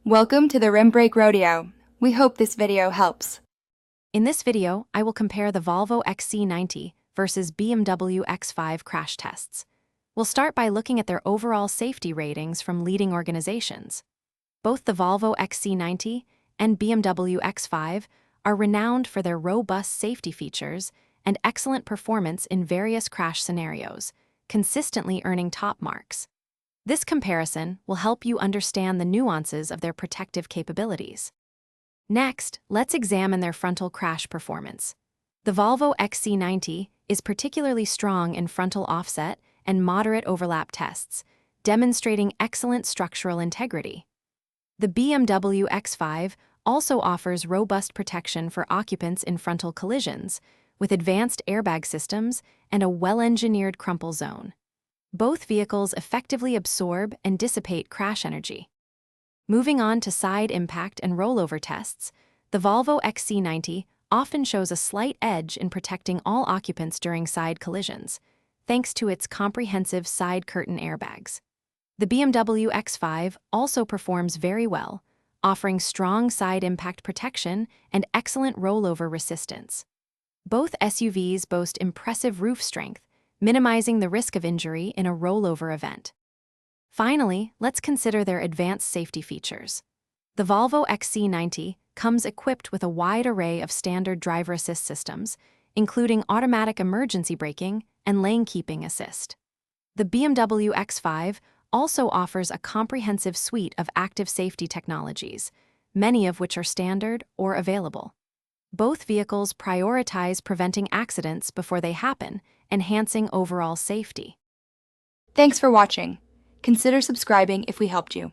Welcome to the Rim Brake Rodeo. We hope this video helps. In this video, I will compare the Volvo XC90 versus BMW X5 crash tests. We'll start by looking at their overall safety ratings from leading organizations. Both the Volvo XC90 and BMW X5 are renowned for their robust safety features and excellent performance in various crash scenarios, consistently earning top marks. This comparison will help you understand the nuances of their protective capabilities. Next, let's examine their frontal crash performance. The Volvo XC90 is particularly strong in frontal offset and moderate overlap tests, demonstrating excellent structural integrity. The BMW X5 also offers robust protection for occupants in frontal collisions, with advanced airbag systems and a well-engineered crumple zone. Both vehicles effectively absorb and dissipate crash energy. Moving on to side impact and rollover tests, the Volvo XC90 often shows a slight edge in protecting all occupants during side collisions, thanks to its comprehensive side curtain airbags. The BMW X5 also performs very well, offering strong side impact protection and excellent rollover resistance. Both SUVs boast impressive roof strength, minimizing the risk of injury in a rollover event. Finally, let's consider their advanced safety features. The Volvo XC90 comes equipped with a wide array of standard driver assist systems, including automatic emergency braking and lane keeping assist. The BMW X5 also offers a comprehensive suite of active safety technologies, many of which are standard or available. Both vehicles prioritize preventing accidents before they happen, enhancing overall safety. Thanks for watching. Consider subscribing if we helped you.